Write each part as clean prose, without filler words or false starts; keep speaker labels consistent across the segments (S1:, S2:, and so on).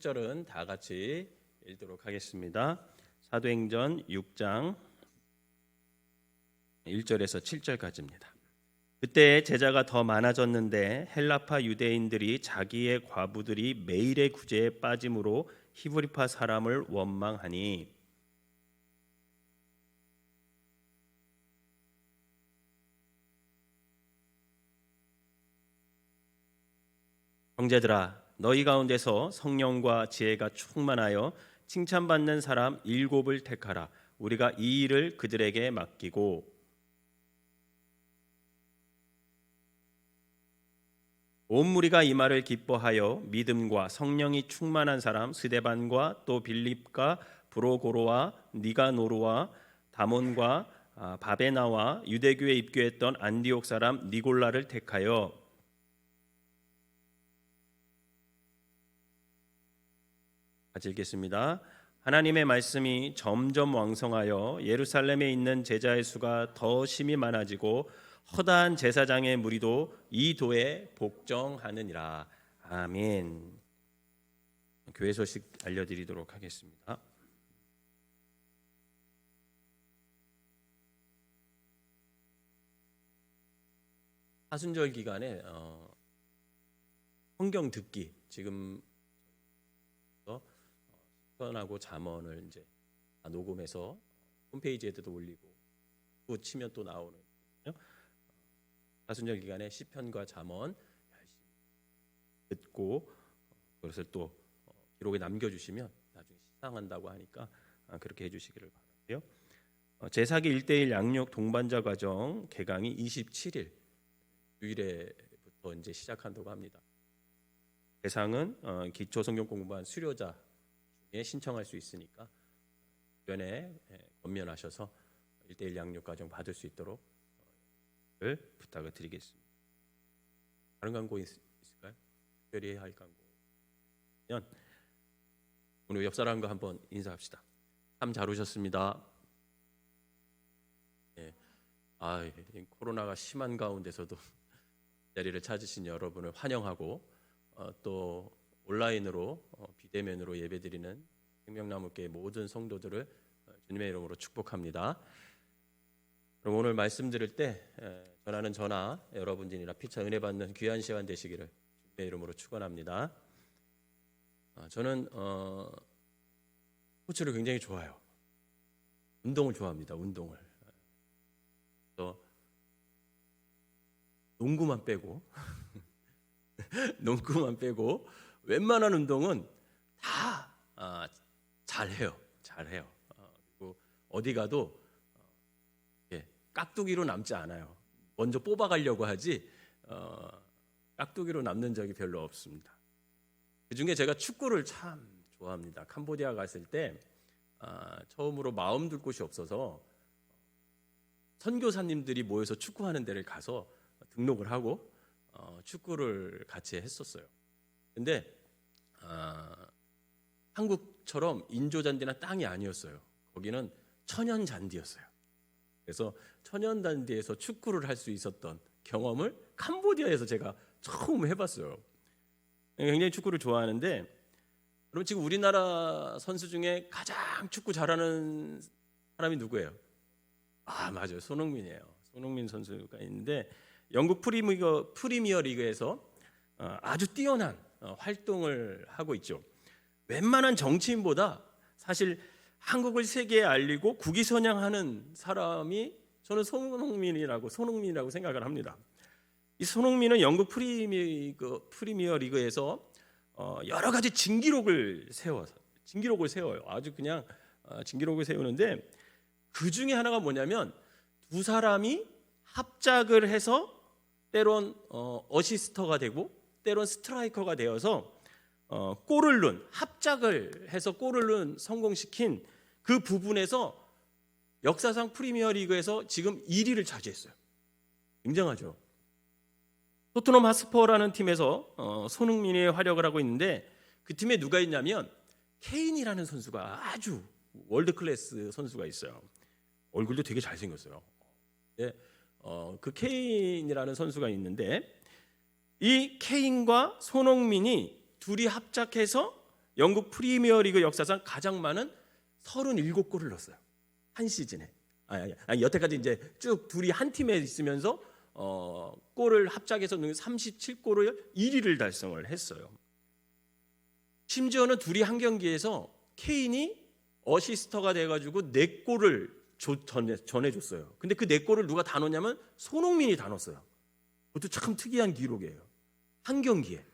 S1: 10절은 다 같이 읽도록 하겠습니다. 사도행전 6장 1절에서 7절까지입니다. 그때 제자가 더 많아졌는데 헬라파 유대인들이 자기의 과부들이 매일의 구제에 빠짐으로 히브리파 사람을 원망하니 형제들아 너희 가운데서 성령과 지혜가 충만하여 칭찬받는 사람 7을 택하라. 우리가 이 일을 그들에게 맡기고 온 무리가 이 말을 기뻐하여 믿음과 성령이 충만한 사람 스데반과 또 빌립과 브로고로와 니가노르와 다몬과 바베나와 유대교에 입교했던 안디옥 사람 니골라를 택하여 같이 읽겠습니다. 하나님의 말씀이 점점 왕성하여 예루살렘에 있는 제자의 수가 더 심히 많아지고 허다한 제사장의 무리도 이 도에 복종하느니라. 아멘. 교회 소식 알려드리도록 하겠습니다. 사순절 기간에 성경 듣기 지금 시편하고 잠언을 이제 녹음해서 홈페이지에도 올리고 또 치면 또 나오는 사순절 기간에 시편과 잠언 열심히 듣고 그것을 또 기록에 남겨주시면 나중에 시상한다고 하니까 그렇게 해주시기를 바라고요. 제사기 1:1 양육 동반자 과정 개강이 27일 주일에부터 이제 시작한다고 합니다. 대상은 기초 성경 공부한 수료자 중에 신청할 수 있으니까 주변에 권면하셔서 1:1 양육 과정 받을 수 있도록 부탁을 드리겠습니다. 다른 광고 있을까요? 특별히 할 광고면 오늘 옆 사람과 한번 인사합시다. 참 잘 오셨습니다. 네. 코로나가 심한 가운데서도 자리를 찾으신 여러분을 환영하고 또 온라인으로 비대면으로 예배드리는 생명나무교회 모든 성도들을 주님의 이름으로 축복합니다. 그럼 오늘 말씀 들을 때 전하는 전화 여러분들이나 피차 은혜 받는 귀한 시간 되시기를 주님의 이름으로 축원합니다. 저는 스포츠를 굉장히 좋아해요. 운동을 좋아합니다. 운동을. 그래서 농구만 빼고 웬만한 운동은 다 잘해요. 그리고 어디 가도 깍두기로 남지 않아요. 먼저 뽑아가려고 하지 깍두기로 남는 적이 별로 없습니다. 그중에 제가 축구를 참 좋아합니다. 캄보디아 갔을 때 처음으로 마음 둘 곳이 없어서 선교사님들이 모여서 축구하는 데를 가서 등록을 하고 축구를 같이 했었어요. 근데 한국처럼 인조잔디나 땅이 아니었어요. 거기는 천연잔디였어요. 그래서 천연잔디에서 축구를 할 수 있었던 경험을 캄보디아에서 제가 처음 해봤어요. 굉장히 축구를 좋아하는데 그럼 지금 우리나라 선수 중에 가장 축구 잘하는 사람이 누구예요? 맞아요. 손흥민이에요. 손흥민 선수가 있는데 영국 프리미어 리그에서 아주 뛰어난 활동을 하고 있죠. 웬만한 정치인보다 사실 한국을 세계에 알리고 국위선양하는 사람이 저는 손흥민이라고 생각을 합니다. 이 손흥민은 영국 프리미어 리그에서 여러 가지 진기록을 세워요. 아주 그냥 진기록을 세우는데 그 중에 하나가 뭐냐면 두 사람이 합작을 해서 때론 어시스터가 되고 때론 스트라이커가 되어서 합작을 해서 골을 성공시킨 그 부분에서 역사상 프리미어 리그에서 지금 1위를 차지했어요. 굉장하죠. 토트넘 핫스퍼라는 팀에서 손흥민이 활약을 하고 있는데 그 팀에 누가 있냐면 케인이라는 선수가 아주 월드 클래스 선수가 있어요. 얼굴도 되게 잘생겼어요. 그 케인이라는 선수가 있는데 이 케인과 손흥민이 둘이 합작해서 영국 프리미어리그 역사상 가장 많은 37골을 넣었어요. 한 시즌에. 아니, 여태까지 이제 쭉 둘이 한 팀에 있으면서 골을 합작해서 넣은 37골을 1위를 달성을 했어요. 심지어는 둘이 한 경기에서 케인이 어시스터가 돼가지고 4골을 전해줬어요. 근데 그 4골을 누가 다 넣었냐면 손흥민이 다 넣었어요. 그것도 참 특이한 기록이에요. 한 경기에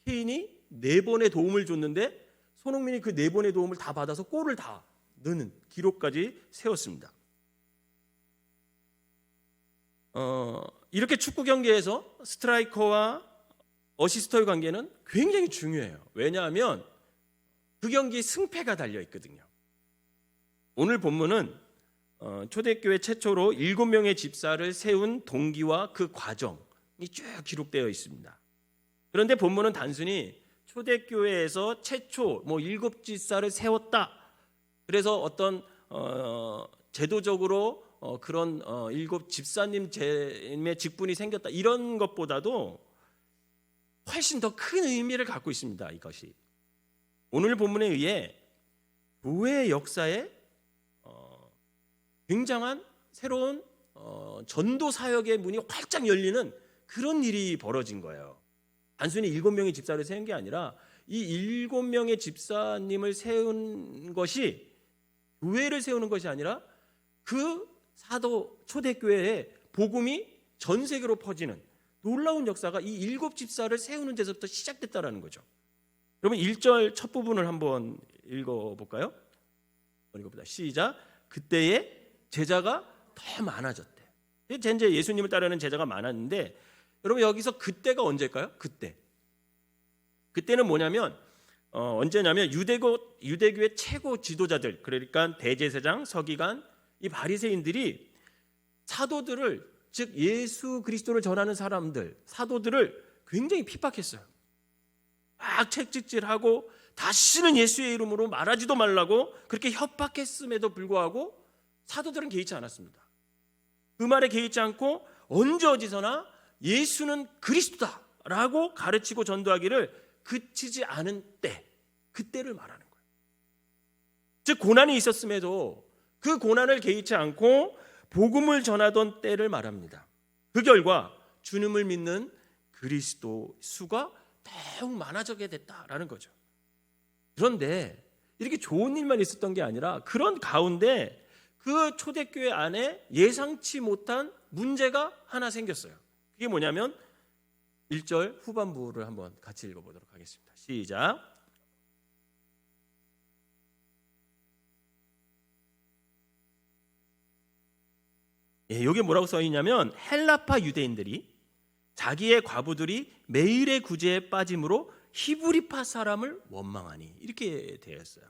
S1: 케인이 4번의 도움을 줬는데 손흥민이 그 4번의 도움을 다 받아서 골을 다 넣는 기록까지 세웠습니다. 이렇게 축구 경기에서 스트라이커와 어시스터의 관계는 굉장히 중요해요. 왜냐하면 그 경기에 승패가 달려 있거든요. 오늘 본문은 초대교회 최초로 7명의 집사를 세운 동기와 그 과정이 쭉 기록되어 있습니다. 그런데 본문은 단순히 초대교회에서 최초 7집사를 세웠다. 그래서 어떤 제도적으로 그런 7집사님의 직분이 생겼다. 이런 것보다도 훨씬 더 큰 의미를 갖고 있습니다. 이것이 오늘 본문에 의해 교회 역사에 굉장한 새로운 전도 사역의 문이 활짝 열리는 그런 일이 벌어진 거예요. 단순히 7명의 집사를 세운 게 아니라 이 7명의 집사님을 세운 것이 교회를 세우는 것이 아니라 그 사도 초대교회의 복음이 전 세계로 퍼지는 놀라운 역사가 이 7집사를 세우는 데서부터 시작됐다라는 거죠. 그러면 1절 첫 부분을 한번 읽어볼까요? 시작. 그때에 제자가 더 많아졌대. 이제 예수님을 따르는 제자가 많았는데 여러분 여기서 그때가 언제일까요? 그때는 뭐냐면 언제냐면 유대교의 최고 지도자들, 그러니까 대제사장, 서기관, 이 바리새인들이 사도들을, 즉 예수 그리스도를 전하는 사람들, 사도들을 굉장히 핍박했어요. 막 책찍질하고 다시는 예수의 이름으로 말하지도 말라고 그렇게 협박했음에도 불구하고 사도들은 개의치 않았습니다. 그 말에 개의치 않고 언제 어디서나 예수는 그리스도다라고 가르치고 전도하기를 그치지 않은 때, 그때를 말하는 거예요. 즉 고난이 있었음에도 그 고난을 개의치 않고 복음을 전하던 때를 말합니다. 그 결과 주님을 믿는 그리스도 수가 더욱 많아지게 됐다라는 거죠. 그런데 이렇게 좋은 일만 있었던 게 아니라 그런 가운데 그 초대교회 안에 예상치 못한 문제가 하나 생겼어요. 그게 뭐냐면 1절 후반부를 한번 같이 읽어보도록 하겠습니다. 시작. 여기 뭐라고 써 있냐면 헬라파 유대인들이 자기의 과부들이 매일의 구제에 빠짐으로 히브리파 사람을 원망하니, 이렇게 되어 있어요.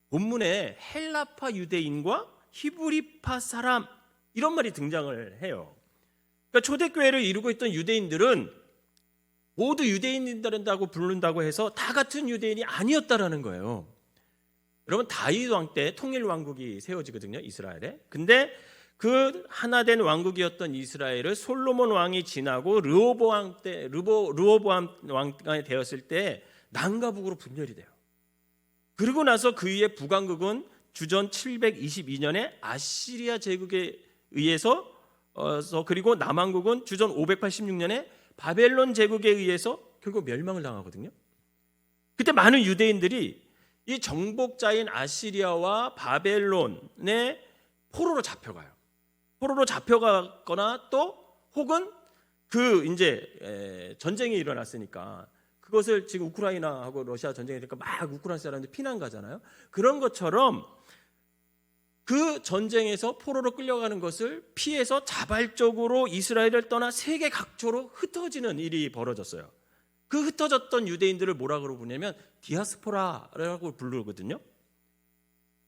S1: 본문에 헬라파 유대인과 히브리파 사람 이런 말이 등장을 해요. 그러니까 초대교회를 이루고 있던 유대인들은 모두 유대인이라고 부른다고 해서 다 같은 유대인이 아니었다라는 거예요. 여러분 다윗 왕 때 통일 왕국이 세워지거든요, 이스라엘에. 근데 그 하나된 왕국이었던 이스라엘을 솔로몬 왕이 지나고 르호보암 왕이 되었을 때 남과 북으로 분열이 돼요. 그리고 나서 그 위에 북왕국은 주전 722년에 아시리아 제국에 의해서 그리고 남왕국은 주전 586년에 바벨론 제국에 의해서 결국 멸망을 당하거든요. 그때 많은 유대인들이 이 정복자인 아시리아와 바벨론의 포로로 잡혀가요. 포로로 잡혀가거나 또 혹은 그 이제 전쟁이 일어났으니까 그것을 지금 우크라이나하고 러시아 전쟁이 되니까 막 우크라이나 사람들이 피난 가잖아요. 그런 것처럼 그 전쟁에서 포로로 끌려가는 것을 피해서 자발적으로 이스라엘을 떠나 세계 각처로 흩어지는 일이 벌어졌어요. 그 흩어졌던 유대인들을 뭐라고 부르냐면 디아스포라라고 부르거든요.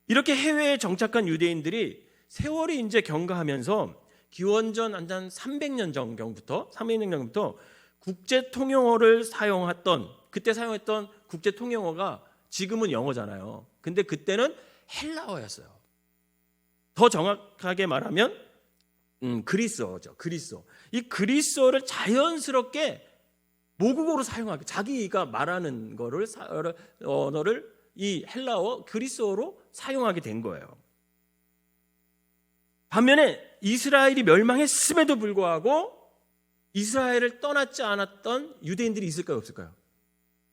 S1: 이렇게 해외에 정착한 유대인들이 세월이 이제 경과하면서 기원전 한 300년 전경부터 국제 통용어를 그때 사용했던 국제 통용어가 지금은 영어잖아요. 근데 그때는 헬라어였어요. 더 정확하게 말하면 그리스어죠. 그리스어. 이 그리스어를 자연스럽게 모국어로 사용하게, 자기가 말하는 거를 언어를 이 헬라어 그리스어로 사용하게 된 거예요. 반면에 이스라엘이 멸망했음에도 불구하고 이스라엘을 떠났지 않았던 유대인들이 있을까요, 없을까요?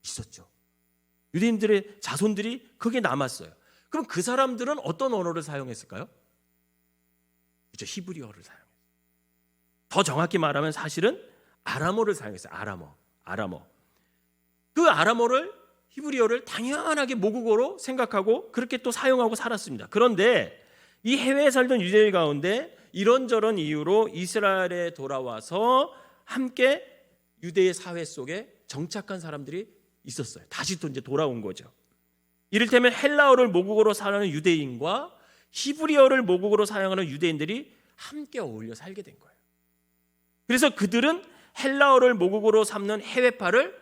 S1: 있었죠. 유대인들의 자손들이 거기에 남았어요. 그럼 그 사람들은 어떤 언어를 사용했을까요? 그렇죠, 히브리어를 사용했어요. 더 정확히 말하면 사실은 아람어를 사용했어요. 아람어. 그 아람어를, 히브리어를 당연하게 모국어로 생각하고 그렇게 또 사용하고 살았습니다. 그런데 이 해외에 살던 유대인 가운데 이런저런 이유로 이스라엘에 돌아와서 함께 유대의 사회 속에 정착한 사람들이 있었어요. 다시 또 이제 돌아온 거죠. 이를테면 헬라어를 모국어로 사용하는 유대인과 히브리어를 모국어로 사용하는 유대인들이 함께 어울려 살게 된 거예요. 그래서 그들은 헬라어를 모국어로 삼는 해외파를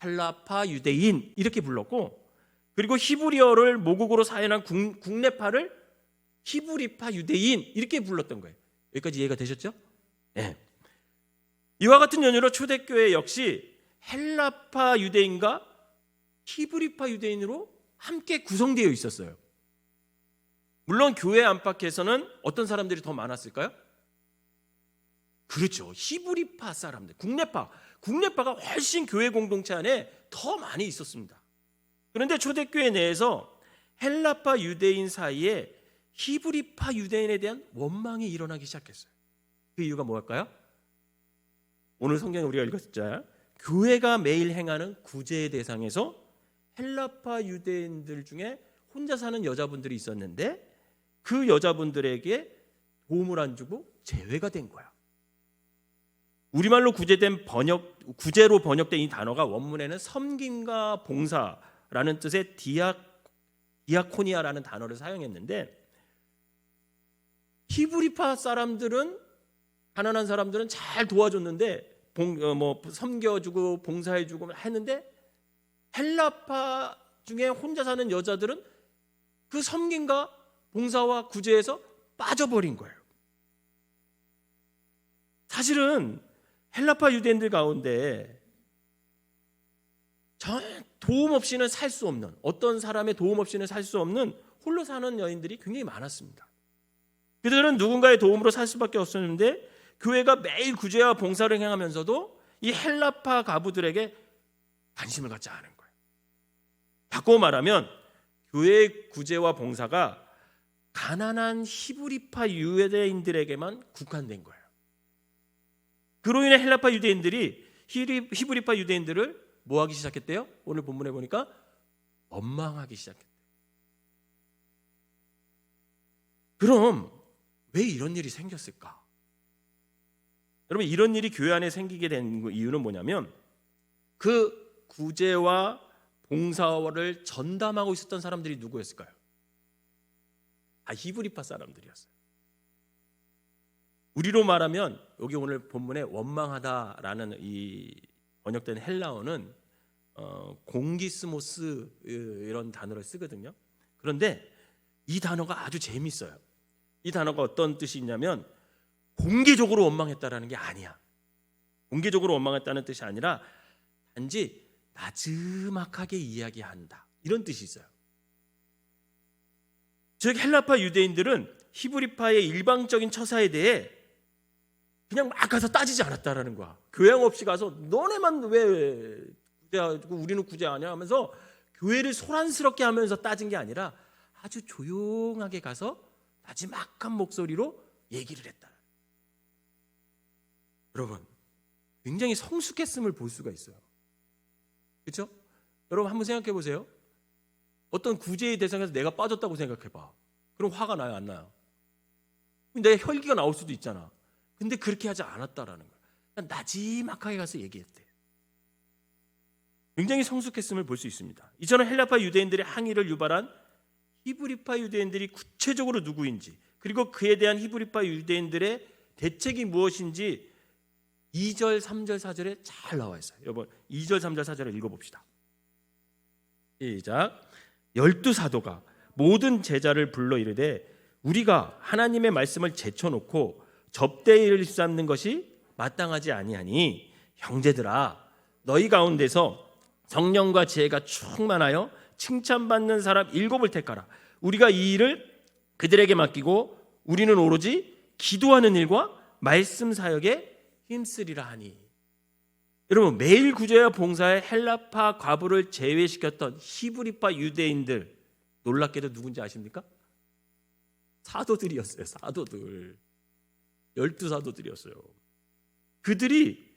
S1: 헬라파 유대인 이렇게 불렀고, 그리고 히브리어를 모국어로 사용하는 국내파를 히브리파 유대인 이렇게 불렀던 거예요. 여기까지 이해가 되셨죠? 네. 이와 같은 연유로 초대교회 역시 헬라파 유대인과 히브리파 유대인으로 함께 구성되어 있었어요. 물론 교회 안팎에서는 어떤 사람들이 더 많았을까요? 그렇죠. 히브리파 사람들, 국내파가 훨씬 교회 공동체 안에 더 많이 있었습니다. 그런데 초대교회 내에서 헬라파 유대인 사이에 히브리파 유대인에 대한 원망이 일어나기 시작했어요. 그 이유가 뭘까요? 오늘 성경에 우리가 읽었죠. 교회가 매일 행하는 구제의 대상에서 헬라파 유대인들 중에 혼자 사는 여자분들이 있었는데 그 여자분들에게 도움을 안 주고 제외가 된 거야. 우리말로 구제로 번역된 이 단어가 원문에는 섬김과 봉사라는 뜻의 디아코니아라는 단어를 사용했는데, 히브리파 사람들은, 가난한 사람들은 잘 도와줬는데 섬겨주고 봉사해주고 했는데, 헬라파 중에 혼자 사는 여자들은 그 섬김과 봉사와 구제에서 빠져버린 거예요. 사실은 헬라파 유대인들 가운데 도움 없이는 살 수 없는, 어떤 사람의 도움 없이는 살 수 없는 홀로 사는 여인들이 굉장히 많았습니다. 그들은 누군가의 도움으로 살 수밖에 없었는데 교회가 매일 구제와 봉사를 행하면서도 이 헬라파 가부들에게 관심을 갖지 않은 거예요. 바꿔 말하면 교회의 구제와 봉사가 가난한 히브리파 유대인들에게만 국한된 거예요. 그로 인해 헬라파 유대인들이 히브리파 유대인들을 뭐하기 시작했대요? 오늘 본문에 보니까 원망하기 시작했대요. 그럼 왜 이런 일이 생겼을까? 여러분, 이런 일이 교회 안에 생기게 된 이유는 뭐냐면 그 구제와 봉사를 전담하고 있었던 사람들이 누구였을까요? 히브리파 사람들이었어요. 우리로 말하면 여기 오늘 본문에 원망하다라는 이 번역된 헬라어는 공기스모스 이런 단어를 쓰거든요. 그런데 이 단어가 아주 재미있어요. 이 단어가 어떤 뜻이 있냐면 공개적으로 원망했다라는 게 아니야. 공개적으로 원망했다는 뜻이 아니라 단지 나지막하게 이야기한다, 이런 뜻이 있어요. 즉 헬라파 유대인들은 히브리파의 일방적인 처사에 대해 그냥 막 가서 따지지 않았다라는 거야. 교양 없이 가서 너네만 왜 구제하고 우리는 구제 안 하냐 하면서 교회를 소란스럽게 하면서 따진 게 아니라 아주 조용하게 가서 나지막한 목소리로 얘기를 했다. 여러분, 굉장히 성숙했음을 볼 수가 있어요. 그렇죠? 여러분 한번 생각해 보세요. 어떤 구제의 대상에서 내가 빠졌다고 생각해 봐. 그럼 화가 나요, 안 나요? 내 혈기가 나올 수도 있잖아. 근데 그렇게 하지 않았다라는 거야. 그냥 나지막하게 가서 얘기했대. 굉장히 성숙했음을 볼 수 있습니다. 이처럼 헬라파 유대인들의 항의를 유발한 히브리파 유대인들이 구체적으로 누구인지, 그리고 그에 대한 히브리파 유대인들의 대책이 무엇인지 2절, 3절, 4절에 잘 나와 있어요. 여러분 2절, 3절, 4절을 읽어봅시다. 시작. 12사도가 모든 제자를 불러 이르되 우리가 하나님의 말씀을 제쳐놓고 접대를 일삼는 것이 마땅하지 아니하니 형제들아 너희 가운데서 성령과 지혜가 충만하여 칭찬받는 사람 7을 택하라. 우리가 이 일을 그들에게 맡기고 우리는 오로지 기도하는 일과 말씀 사역에 힘쓰리라 하니. 여러분, 매일 구제와 봉사에 헬라파 과부를 제외시켰던 히브리파 유대인들, 놀랍게도 누군지 아십니까? 사도들이었어요. 사도들. 12사도들이었어요. 그들이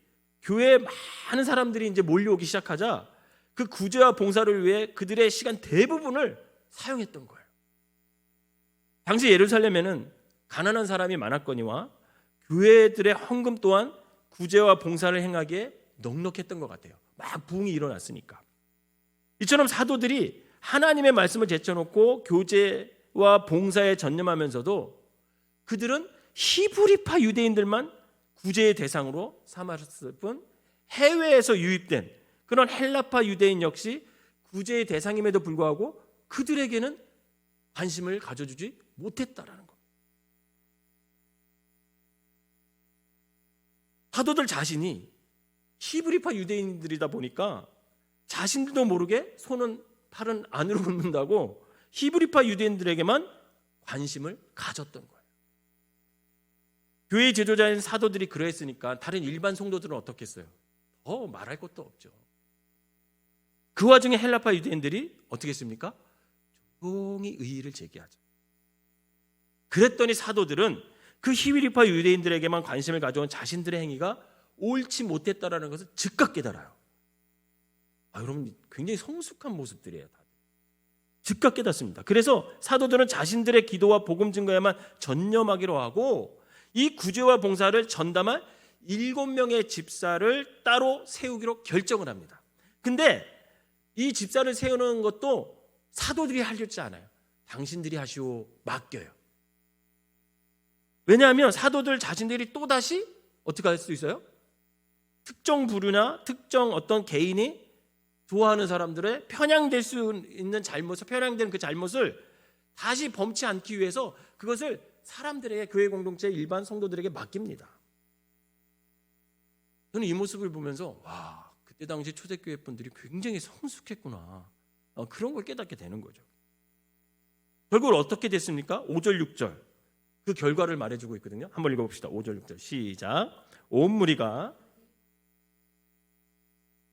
S1: 교회에 많은 사람들이 이제 몰려오기 시작하자 그 구제와 봉사를 위해 그들의 시간 대부분을 사용했던 거예요. 당시 예루살렘에는 가난한 사람이 많았거니와 교회들의 헌금 또한 구제와 봉사를 행하기에 넉넉했던 것 같아요. 막 부흥이 일어났으니까. 이처럼 사도들이 하나님의 말씀을 제쳐놓고 교제와 봉사에 전념하면서도 그들은 히브리파 유대인들만 구제의 대상으로 삼았을 뿐 해외에서 유입된 그런 헬라파 유대인 역시 구제의 대상임에도 불구하고 그들에게는 관심을 가져주지 못했다라는 것. 사도들 자신이 히브리파 유대인들이다 보니까 자신들도 모르게 손은 팔은 안으로 굽는다고 히브리파 유대인들에게만 관심을 가졌던 거예요. 교회의 지도자인 사도들이 그러했으니까 다른 일반 성도들은 어떻겠어요? 더 말할 것도 없죠. 그 와중에 헬라파 유대인들이 어떻게 했습니까? 조용히 의의를 제기하죠. 그랬더니 사도들은 그 히브리파 유대인들에게만 관심을 가져온 자신들의 행위가 옳지 못했다라는 것을 즉각 깨달아요. 여러분, 굉장히 성숙한 모습들이에요. 다들. 즉각 깨닫습니다. 그래서 사도들은 자신들의 기도와 복음 증거에만 전념하기로 하고 이 구제와 봉사를 전담할 7명의 집사를 따로 세우기로 결정을 합니다. 근데 이 집사를 세우는 것도 사도들이 하려지 않아요. 당신들이 하시오, 맡겨요. 왜냐하면 사도들 자신들이 또다시 어떻게 할 수 있어요? 특정 부류나 특정 어떤 개인이 좋아하는 사람들의 편향될 수 있는 잘못을, 편향된 그 잘못을 다시 범치 않기 위해서 그것을 사람들에게, 교회 공동체 일반 성도들에게 맡깁니다. 저는 이 모습을 보면서 와, 그때 당시 초대교회 분들이 굉장히 성숙했구나, 그런 걸 깨닫게 되는 거죠. 결국 어떻게 됐습니까? 5절 6절 그 결과를 말해주고 있거든요. 한번 읽어봅시다. 5절 6절 시작. 온 무리가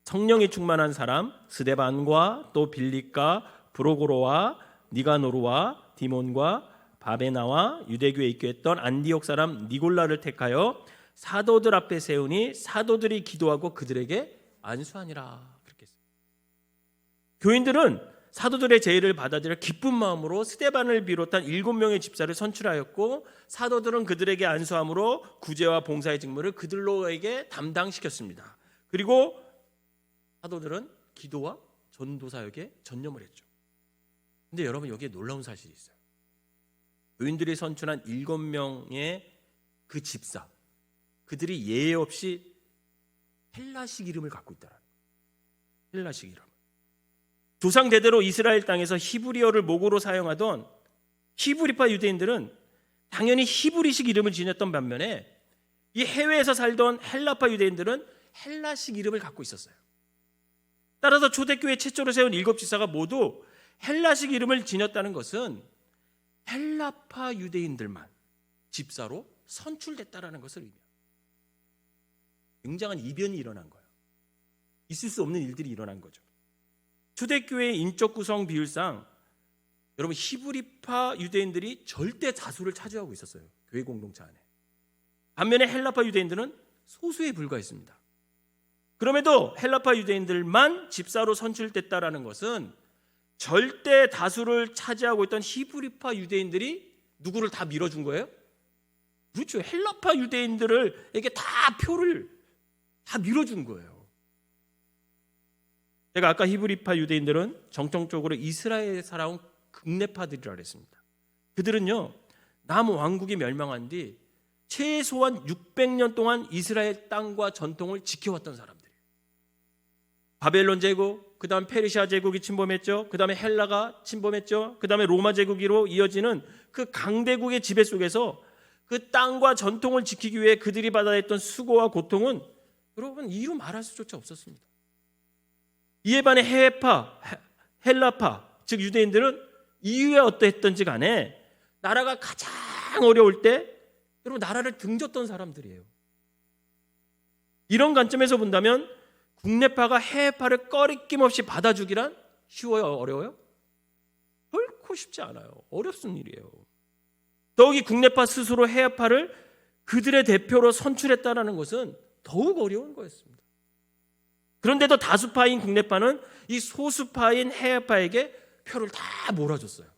S1: 성령이 충만한 사람 스데반과 또 빌립과 브로고로와 니가노르와 디몬과 바베나와 유대교에 입교했던 안디옥 사람 니골라를 택하여 사도들 앞에 세우니 사도들이 기도하고 그들에게 안수하니라. 그렇게 했습니다. 교인들은 사도들의 제의를 받아들여 기쁜 마음으로 스데반을 비롯한 7명의 집사를 선출하였고 사도들은 그들에게 안수함으로 구제와 봉사의 직무를 그들로에게 담당시켰습니다. 그리고 사도들은 기도와 전도 사역에 전념을 했죠. 근데 여러분, 여기에 놀라운 사실이 있어요. 교인들이 선출한 7명의 그 집사, 그들이 예외 없이 헬라식 이름을 갖고 있다는 거예요. 헬라식 이름. 조상 대대로 이스라엘 땅에서 히브리어를 모국어로 사용하던 히브리파 유대인들은 당연히 히브리식 이름을 지녔던 반면에 이 해외에서 살던 헬라파 유대인들은 헬라식 이름을 갖고 있었어요. 따라서 초대교회 최초로 세운 7집사가 모두 헬라식 이름을 지녔다는 것은 헬라파 유대인들만 집사로 선출됐다라는 것을 의미합니다. 굉장한 이변이 일어난 거예요. 있을 수 없는 일들이 일어난 거죠. 초대교회의 인적 구성 비율상 여러분, 히브리파 유대인들이 절대 다수를 차지하고 있었어요. 교회 공동체 안에. 반면에 헬라파 유대인들은 소수에 불과했습니다. 그럼에도 헬라파 유대인들만 집사로 선출됐다라는 것은 절대 다수를 차지하고 있던 히브리파 유대인들이 누구를 다 밀어준 거예요? 그렇죠. 헬라파 유대인들에게 다 표를 다 밀어준 거예요. 제가 아까 히브리파 유대인들은 정통적으로 이스라엘에 살아온 극례파들이라 그랬습니다. 그들은요, 남왕국이 멸망한 뒤 최소한 600년 동안 이스라엘 땅과 전통을 지켜왔던 사람들이에요. 바벨론 제국, 그 다음 페르시아 제국이 침범했죠. 그 다음에 헬라가 침범했죠. 그 다음에 로마 제국으로 이어지는 그 강대국의 지배 속에서 그 땅과 전통을 지키기 위해 그들이 받아야 했던 수고와 고통은 여러분 이루 말할 수조차 없었습니다. 이에 반해 해외파, 헬라파, 즉 유대인들은 이유에 어떠했던지 간에 나라가 가장 어려울 때 여러분 나라를 등졌던 사람들이에요. 이런 관점에서 본다면 국내파가 해외파를 꺼리낌 없이 받아주기란 쉬워요? 어려워요? 결코 쉽지 않아요. 어렵은 일이에요. 더욱이 국내파 스스로 해외파를 그들의 대표로 선출했다는 것은 더욱 어려운 거였습니다. 그런데도 다수파인 국내파는 이 소수파인 해외파에게 표를 다 몰아줬어요.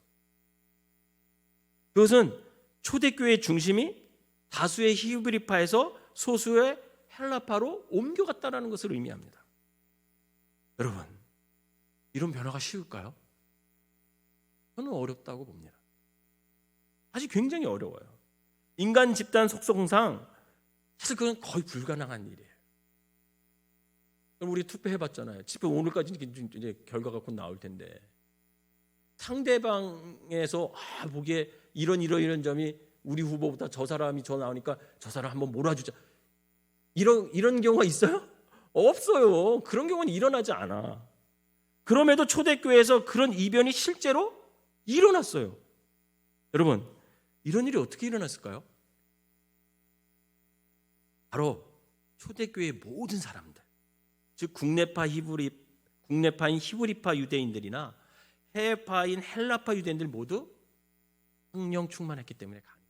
S1: 그것은 초대교회의 중심이 다수의 히브리파에서 소수의 헬라파로 옮겨갔다는 것을 의미합니다. 여러분, 이런 변화가 쉬울까요? 저는 어렵다고 봅니다. 사실 굉장히 어려워요. 인간 집단 속성상 사실 그건 거의 불가능한 일이에요. 우리 투표해봤잖아요. 집회 오늘까지 이제 결과가 곧 나올 텐데 상대방에서 보기에 이런 점이 우리 후보보다 저 사람이 저 나오니까 저 사람 한번 몰아주자. 이런 경우가 있어요? 없어요. 그런 경우는 일어나지 않아. 그럼에도 초대교회에서 그런 이변이 실제로 일어났어요. 여러분, 이런 일이 어떻게 일어났을까요? 바로 초대교회의 모든 사람들, 즉 국내파인 히브리파 유대인들이나 해외파인 헬라파 유대인들 모두 성령 충만했기 때문에 가능해요.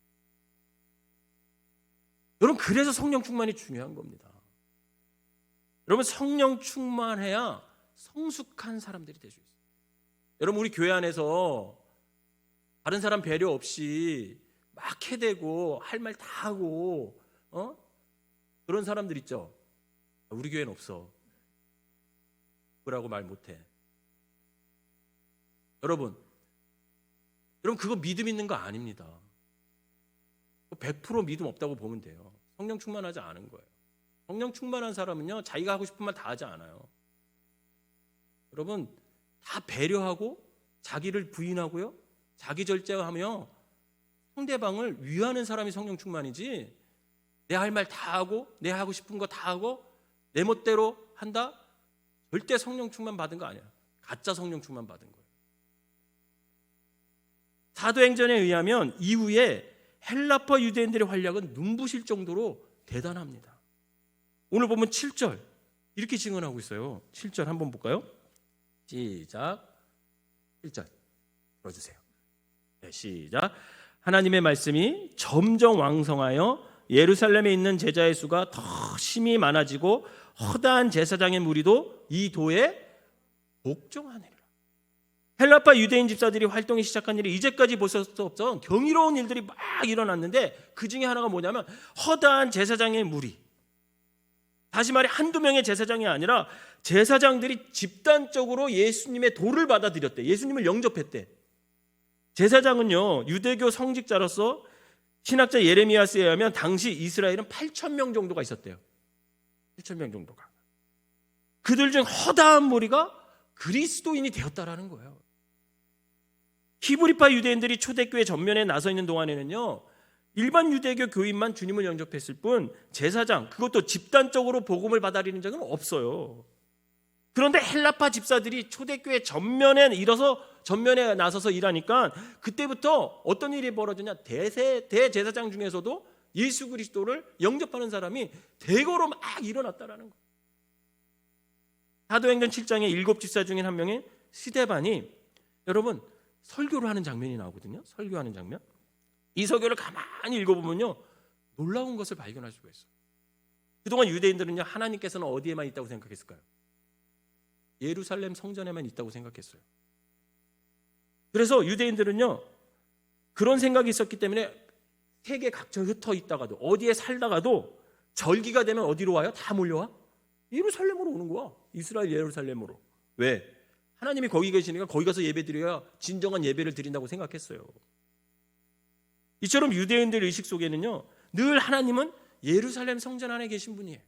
S1: 여러분, 그래서 성령 충만이 중요한 겁니다. 여러분, 성령 충만해야 성숙한 사람들이 될 수 있어요. 여러분, 우리 교회 안에서 다른 사람 배려 없이 막 해대고 할 말 다 하고 그런 사람들 있죠. 우리 교회는 없어. 그러고 말 못해. 여러분 그거 믿음 있는 거 아닙니다. 100% 믿음 없다고 보면 돼요. 성령 충만하지 않은 거예요. 성령 충만한 사람은요, 자기가 하고 싶은 말 다 하지 않아요. 여러분, 다 배려하고 자기를 부인하고요, 자기 절제하며 상대방을 위하는 사람이 성령 충만이지, 내 할 말 다 하고 내 하고 싶은 거 다 하고 내 멋대로 한다? 절대 성령 충만 받은 거 아니야. 가짜 성령 충만 받은 거예요. 사도행전에 의하면 이후에 헬라파 유대인들의 활약은 눈부실 정도로 대단합니다. 오늘 보면 7절 이렇게 증언하고 있어요. 7절 한번 볼까요? 시작. 1절 들어주세요. 네, 시작. 하나님의 말씀이 점점 왕성하여 예루살렘에 있는 제자의 수가 더 심히 많아지고 허다한 제사장의 무리도 이 도에 복종하니라. 헬라파 유대인 집사들이 활동이 시작한 일이 이제까지 볼 수 없던 경이로운 일들이 막 일어났는데, 그 중에 하나가 뭐냐면 허다한 제사장의 무리. 다시 말해 한두 명의 제사장이 아니라 제사장들이 집단적으로 예수님의 도를 받아들였대. 예수님을 영접했대. 제사장은요, 유대교 성직자로서 신학자 예레미야스에 의하면 당시 이스라엘은 8,000명 정도가 있었대요. 8,000명 정도가. 그들 중 허다한 무리가 그리스도인이 되었다라는 거예요. 히브리파 유대인들이 초대교회 전면에 나서 있는 동안에는요, 일반 유대교 교인만 주님을 영접했을 뿐 제사장, 그것도 집단적으로 복음을 받아들이는 적은 없어요. 그런데 헬라파 집사들이 초대교회 전면에 나서서 일하니까 그때부터 어떤 일이 벌어졌냐? 대제사장 중에서도 예수 그리스도를 영접하는 사람이 대거로 막 일어났다라는 거예요. 사도행전 7장의 7 집사 중인 한 명인 스데반이, 여러분, 설교를 하는 장면이 나오거든요. 설교하는 장면. 이 설교를 가만히 읽어보면요, 놀라운 것을 발견할 수가 있어요. 그동안 유대인들은요, 하나님께서는 어디에만 있다고 생각했을까요? 예루살렘 성전에만 있다고 생각했어요. 그래서 유대인들은요, 그런 생각이 있었기 때문에 세계 각처에 흩어 있다가도, 어디에 살다가도 절기가 되면 어디로 와요? 다 몰려와? 예루살렘으로 오는 거야. 이스라엘 예루살렘으로. 왜? 하나님이 거기 계시니까 거기 가서 예배드려야 진정한 예배를 드린다고 생각했어요. 이처럼 유대인들 의식 속에는요, 늘 하나님은 예루살렘 성전 안에 계신 분이에요.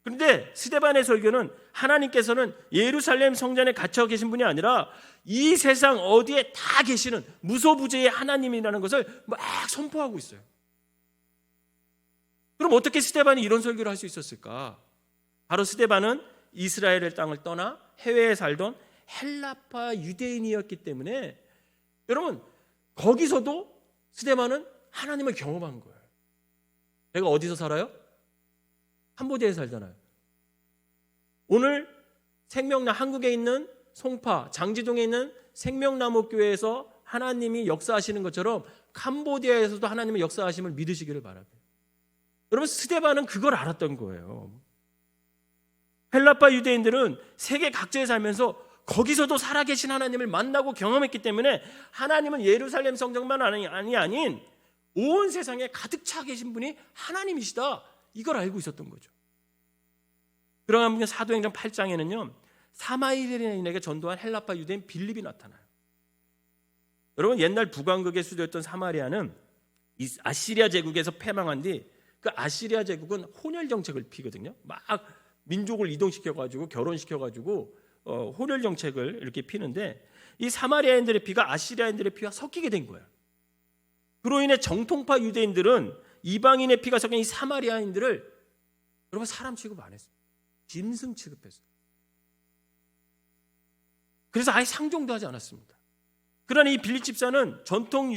S1: 그런데 스데반의 설교는 하나님께서는 예루살렘 성전에 갇혀 계신 분이 아니라 이 세상 어디에 다 계시는 무소부재의 하나님이라는 것을 막 선포하고 있어요. 그럼 어떻게 스데반이 이런 설교를 할 수 있었을까? 바로 스데반은 이스라엘의 땅을 떠나 해외에 살던 헬라파 유대인이었기 때문에 여러분 거기서도 스데반은 하나님을 경험한 거예요. 내가 어디서 살아요? 캄보디아에 살잖아요. 오늘 한국에 있는 송파, 장지동에 있는 생명나무 교회에서 하나님이 역사하시는 것처럼 캄보디아에서도 하나님의 역사하심을 믿으시기를 바랍니다. 여러분 스데반은 그걸 알았던 거예요. 헬라파 유대인들은 세계 각지에 살면서 거기서도 살아계신 하나님을 만나고 경험했기 때문에 하나님은 예루살렘 성전만 아닌 온 세상에 가득 차 계신 분이 하나님이시다, 이걸 알고 있었던 거죠. 그러나 사도행전 8장에는요 사마리아인에게 전도한 헬라파 유대인 빌립이 나타나요. 여러분 옛날 북왕국의 수도였던 사마리아는 아시리아 제국에서 패망한 뒤 그 아시리아 제국은 혼혈 정책을 피거든요. 막 민족을 이동시켜가지고 결혼시켜가지고 혼혈 정책을 이렇게 피는데 이 사마리아인들의 피가 아시리아인들의 피와 섞이게 된 거예요. 그로 인해 정통파 유대인들은 이방인의 피가 섞인 이 사마리아인들을 여러분 사람 취급 안 했어요. 짐승 취급했어요. 그래서 아예 상종도 하지 않았습니다. 그러나 이 빌립 집사는 정통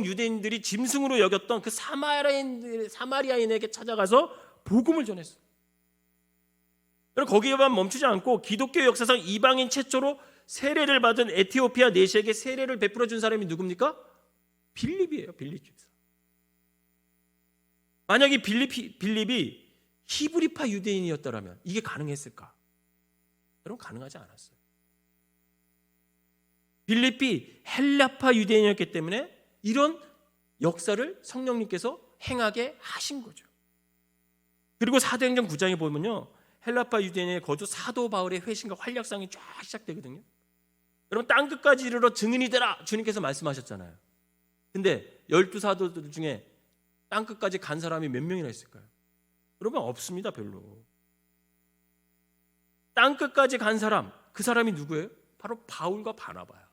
S1: 유대인들이 짐승으로 여겼던 그 사마리아인에게 찾아가서 복음을 전했어요. 거기에만 멈추지 않고 기독교 역사상 이방인 최초로 세례를 받은 에티오피아 내시에게 세례를 베풀어 준 사람이 누굽니까? 빌립이에요. 빌립 집사. 만약 이 빌립이 히브리파 유대인이었다면 이게 가능했을까? 여러분 가능하지 않았어요. 빌립이 헬라파 유대인이었기 때문에 이런 역사를 성령님께서 행하게 하신 거죠. 그리고 사도행전 9장에 보면요 헬라파 유대인의 거주 사도 바울의 회심과 활약상이 쫙 시작되거든요. 여러분 땅끝까지 이르러 증인이 되라 주님께서 말씀하셨잖아요. 근데 12사도들 중에 땅끝까지 간 사람이 몇 명이나 있을까요? 여러분 없습니다. 별로. 땅끝까지 간 사람, 그 사람이 누구예요? 바로 바울과 바나바야.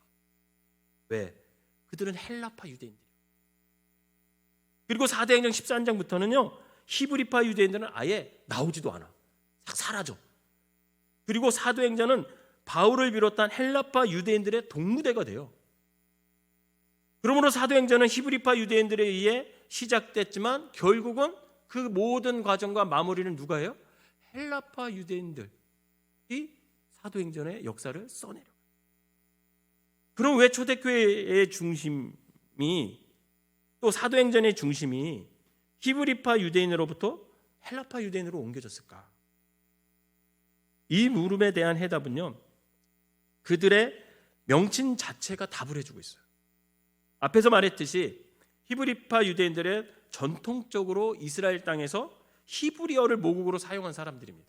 S1: 왜? 그들은 헬라파 유대인들이에요. 그리고 사도행전 13장부터는요 히브리파 유대인들은 아예 나오지도 않아. 사라져. 그리고 사도행전은 바울을 비롯한 헬라파 유대인들의 동무대가 돼요. 그러므로 사도행전은 히브리파 유대인들에 의해 시작됐지만 결국은 그 모든 과정과 마무리는 누가 해요? 헬라파 유대인들이 사도행전의 역사를 써내려. 그럼 왜 초대교회의 중심이 또 사도행전의 중심이 히브리파 유대인으로부터 헬라파 유대인으로 옮겨졌을까? 이 물음에 대한 해답은요 그들의 명칭 자체가 답을 해주고 있어요. 앞에서 말했듯이 히브리파 유대인들의 전통적으로 이스라엘 땅에서 히브리어를 모국어로 사용한 사람들입니다.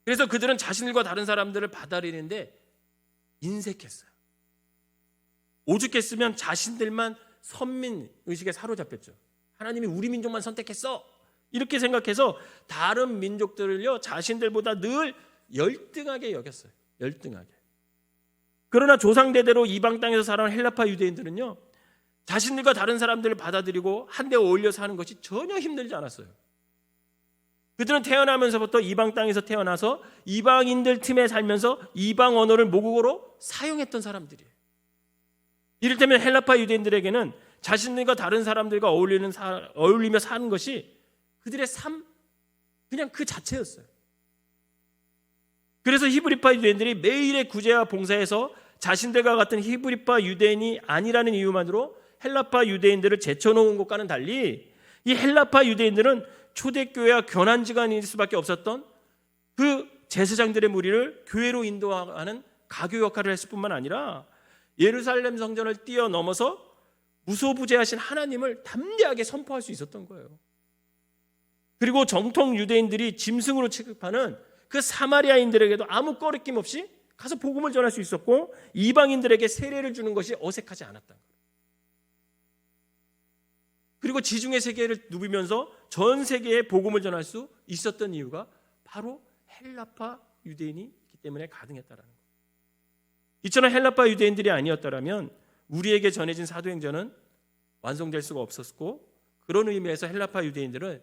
S1: 그래서 그들은 자신들과 다른 사람들을 받아들이는데 인색했어요. 오죽했으면 자신들만 선민의식에 사로잡혔죠. 하나님이 우리 민족만 선택했어 이렇게 생각해서 다른 민족들을요 자신들보다 늘 열등하게 여겼어요. 열등하게. 그러나 조상대대로 이방 땅에서 살아온 헬라파 유대인들은요 자신들과 다른 사람들을 받아들이고 한데 어울려 사는 것이 전혀 힘들지 않았어요. 그들은 태어나면서부터 이방 땅에서 태어나서 이방인들 틈에 살면서 이방 언어를 모국어로 사용했던 사람들이에요. 이를테면 헬라파 유대인들에게는 자신들과 다른 사람들과 어울리며 사는 것이 그들의 삶 그냥 그 자체였어요. 그래서 히브리파 유대인들이 매일의 구제와 봉사에서 자신들과 같은 히브리파 유대인이 아니라는 이유만으로 헬라파 유대인들을 제쳐놓은 것과는 달리 이 헬라파 유대인들은 초대교회와 교난지간일 수밖에 없었던 그 제사장들의 무리를 교회로 인도하는 가교 역할을 했을 뿐만 아니라 예루살렘 성전을 뛰어넘어서 무소부재하신 하나님을 담대하게 선포할 수 있었던 거예요. 그리고 정통 유대인들이 짐승으로 취급하는 그 사마리아인들에게도 아무 꺼리낌 없이 가서 복음을 전할 수 있었고 이방인들에게 세례를 주는 것이 어색하지 않았다는 거예요. 그리고 지중해 세계를 누비면서 전 세계에 복음을 전할 수 있었던 이유가 바로 헬라파 유대인이 있기 때문에 가능했다라는 거예요. 이처럼 헬라파 유대인들이 아니었다면 우리에게 전해진 사도행전은 완성될 수가 없었고 그런 의미에서 헬라파 유대인들은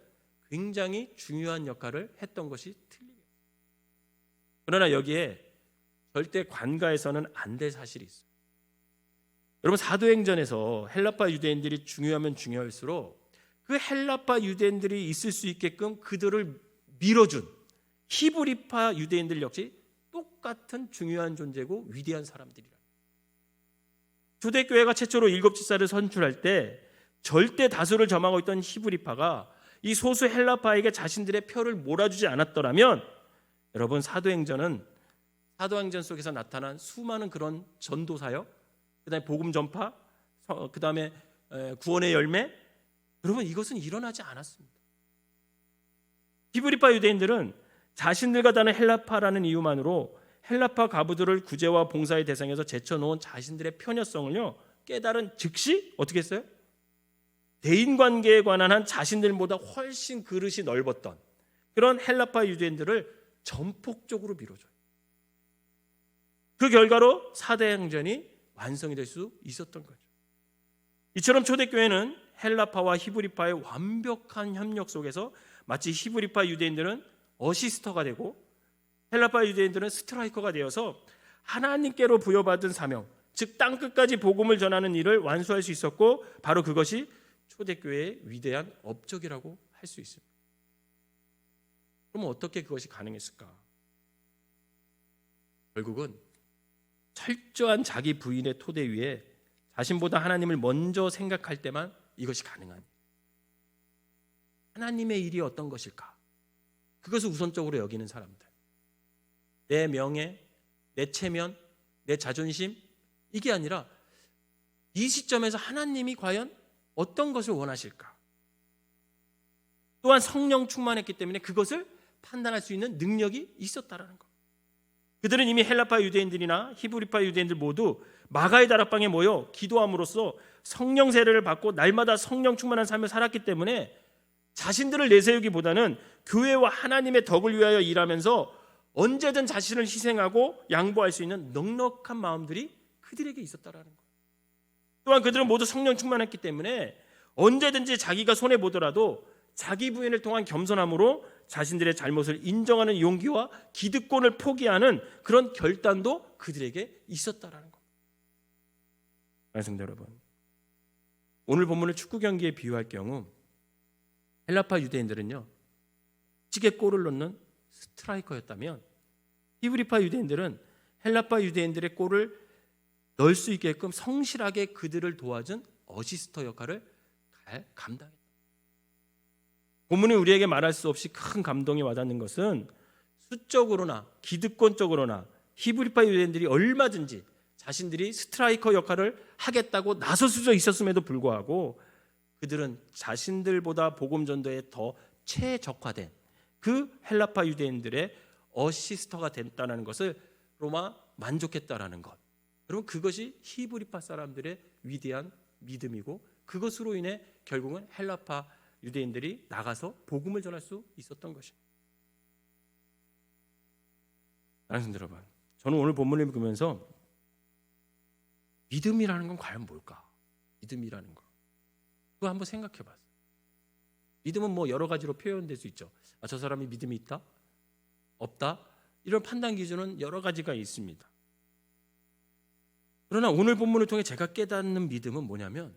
S1: 굉장히 중요한 역할을 했던 것이 틀리겠어요. 그러나 여기에 절대 관가해서는 안 될 사실이 있어요. 여러분, 사도행전에서 헬라파 유대인들이 중요하면 중요할수록 그 헬라파 유대인들이 있을 수 있게끔 그들을 밀어준 히브리파 유대인들 역시 똑같은 중요한 존재고 위대한 사람들이라. 초대교회가 최초로 7지사를 선출할 때 절대 다수를 점하고 있던 히브리파가 이 소수 헬라파에게 자신들의 표를 몰아주지 않았더라면 여러분, 사도행전 속에서 나타난 수많은 그런 전도사역, 그다음에 복음 전파, 그다음에 구원의 열매, 여러분, 이것은 일어나지 않았습니다. 히브리파 유대인들은 자신들과 다른 헬라파라는 이유만으로 헬라파 과부들을 구제와 봉사의 대상에서 제쳐놓은 자신들의 편협성을요 깨달은 즉시 어떻게 했어요? 대인관계에 관한 한 자신들보다 훨씬 그릇이 넓었던 그런 헬라파 유대인들을 전폭적으로 밀어줘요. 그 결과로 사도행전이 완성이 될 수 있었던 거죠. 이처럼 초대교회는 헬라파와 히브리파의 완벽한 협력 속에서 마치 히브리파 유대인들은 어시스터가 되고 헬라파 유대인들은 스트라이커가 되어서 하나님께로 부여받은 사명, 즉 땅끝까지 복음을 전하는 일을 완수할 수 있었고, 바로 그것이 초대교회의 위대한 업적이라고 할 수 있습니다. 그럼 어떻게 그것이 가능했을까? 결국은 철저한 자기 부인의 토대 위에 자신보다 하나님을 먼저 생각할 때만 이것이 가능한, 하나님의 일이 어떤 것일까? 그것을 우선적으로 여기는 사람들, 내 명예, 내 체면, 내 자존심, 이게 아니라 이 시점에서 하나님이 과연 어떤 것을 원하실까? 또한 성령 충만했기 때문에 그것을 판단할 수 있는 능력이 있었다라는 것. 그들은 이미 헬라파 유대인들이나 히브리파 유대인들 모두 마가의 다락방에 모여 기도함으로써 성령 세례를 받고 날마다 성령 충만한 삶을 살았기 때문에 자신들을 내세우기보다는 교회와 하나님의 덕을 위하여 일하면서 언제든 자신을 희생하고 양보할 수 있는 넉넉한 마음들이 그들에게 있었다라는 것. 또한 그들은 모두 성령 충만했기 때문에 언제든지 자기가 손해보더라도 자기 부인을 통한 겸손함으로 자신들의 잘못을 인정하는 용기와 기득권을 포기하는 그런 결단도 그들에게 있었다라는 겁니다. 성도 여러분, 오늘 본문을 축구 경기에 비유할 경우 헬라파 유대인들은요 찌개 골을 넣는 스트라이커였다면, 히브리파 유대인들은 헬라파 유대인들의 골을 넣을 수 있게끔 성실하게 그들을 도와준 어시스터 역할을 감당했다. 본문이 우리에게 말할 수 없이 큰 감동이 와닿는 것은 수적으로나 기득권적으로나 히브리파 유대인들이 얼마든지 자신들이 스트라이커 역할을 하겠다고 나설 수 있었음에도 불구하고 그들은 자신들보다 복음 전도에 더 최적화된 그 헬라파 유대인들의 어시스터가 됐다는 것을 로마 만족했다라는 것. 여러분, 그것이 히브리파 사람들의 위대한 믿음이고, 그것으로 인해 결국은 헬라파 유대인들이 나가서 복음을 전할 수 있었던 것입니다. 사랑하는 여러분, 저는 오늘 본문을 읽으면서 믿음이라는 건 과연 뭘까? 믿음이라는 거, 그거 한번 생각해 봤어요. 믿음은 뭐 여러 가지로 표현될 수 있죠. 저 사람이 믿음이 있다? 없다? 이런 판단 기준은 여러 가지가 있습니다. 그러나 오늘 본문을 통해 제가 깨닫는 믿음은 뭐냐면,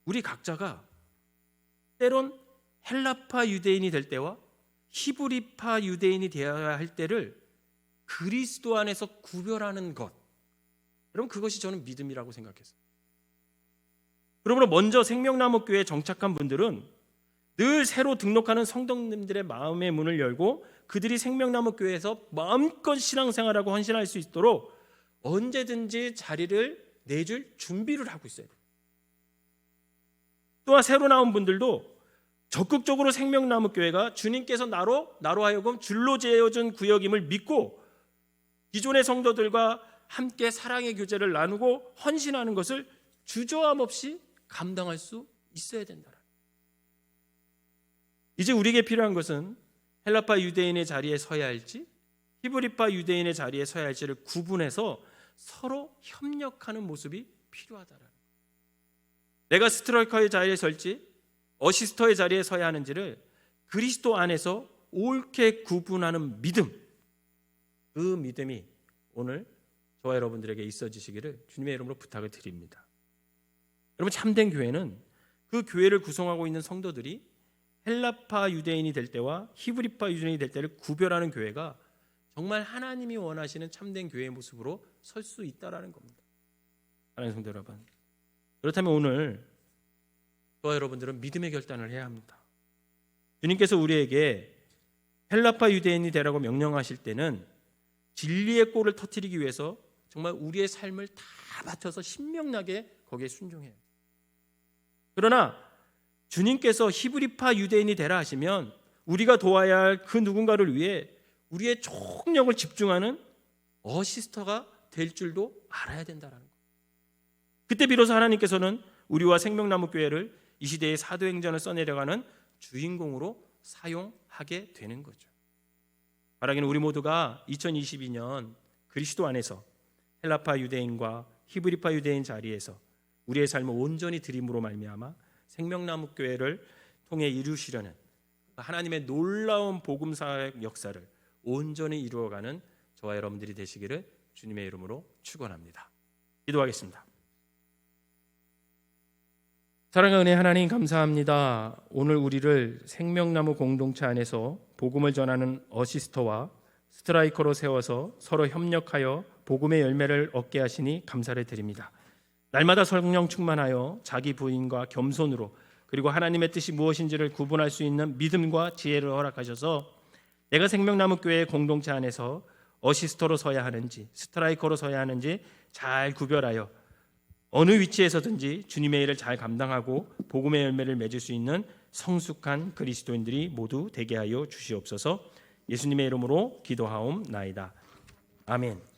S1: 우리 각자가 때론 헬라파 유대인이 될 때와 히브리파 유대인이 되어야 할 때를 그리스도 안에서 구별하는 것, 여러분, 그것이 저는 믿음이라고 생각했어요. 그러므로 먼저 생명나무 교회에 정착한 분들은 늘 새로 등록하는 성도님들의 마음의 문을 열고 그들이 생명나무 교회에서 마음껏 신앙생활하고 헌신할 수 있도록 언제든지 자리를 내줄 준비를 하고 있어요. 또한 새로 나온 분들도 적극적으로 생명나무 교회가 주님께서 나로 하여금 줄로 재어준 구역임을 믿고 기존의 성도들과 함께 사랑의 교제를 나누고 헌신하는 것을 주저함 없이 감당할 수 있어야 된다. 이제 우리에게 필요한 것은 헬라파 유대인의 자리에 서야 할지 히브리파 유대인의 자리에 서야 할지를 구분해서 서로 협력하는 모습이 필요하다라는 거예요. 내가 스트라이커의 자리에 설지 어시스터의 자리에 서야 하는지를 그리스도 안에서 옳게 구분하는 믿음, 그 믿음이 오늘 저와 여러분들에게 있어지시기를 주님의 이름으로 부탁을 드립니다. 여러분, 참된 교회는 그 교회를 구성하고 있는 성도들이 헬라파 유대인이 될 때와 히브리파 유대인이 될 때를 구별하는 교회가 정말 하나님이 원하시는 참된 교회의 모습으로 설 수 있다라는 겁니다. 사랑하는 성도 여러분, 그렇다면 오늘 저와 여러분들은 믿음의 결단을 해야 합니다. 주님께서 우리에게 헬라파 유대인이 되라고 명령하실 때는 진리의 꼴을 터뜨리기 위해서 정말 우리의 삶을 다 바쳐서 신명나게 거기에 순종해요. 그러나 주님께서 히브리파 유대인이 되라 하시면 우리가 도와야 할 그 누군가를 위해 우리의 총력을 집중하는 어시스터가 될 줄도 알아야 된다는 거예요. 그때 비로소 하나님께서는 우리와 생명나무 교회를 이 시대의 사도행전을 써내려가는 주인공으로 사용하게 되는 거죠. 바라기는 우리 모두가 2022년 그리스도 안에서 헬라파 유대인과 히브리파 유대인 자리에서 우리의 삶을 온전히 드림으로 말미암아 생명나무 교회를 통해 이루시려는 하나님의 놀라운 복음사의 역사를 온전히 이루어가는 저와 여러분들이 되시기를 주님의 이름으로 축원합니다. 기도하겠습니다. 사랑의 은혜 하나님 감사합니다. 오늘 우리를 생명나무 공동체 안에서 복음을 전하는 어시스터와 스트라이커로 세워서 서로 협력하여 복음의 열매를 얻게 하시니 감사를 드립니다. 날마다 성령 충만하여 자기 부인과 겸손으로 그리고 하나님의 뜻이 무엇인지를 구분할 수 있는 믿음과 지혜를 허락하셔서 내가 생명나무 교회의 공동체 안에서 어시스터로 서야 하는지 스트라이커로 서야 하는지 잘 구별하여 어느 위치에서든지 주님의 일을 잘 감당하고 복음의 열매를 맺을 수 있는 성숙한 그리스도인들이 모두 되게 하여 주시옵소서. 예수님의 이름으로 기도하옵나이다. 아멘.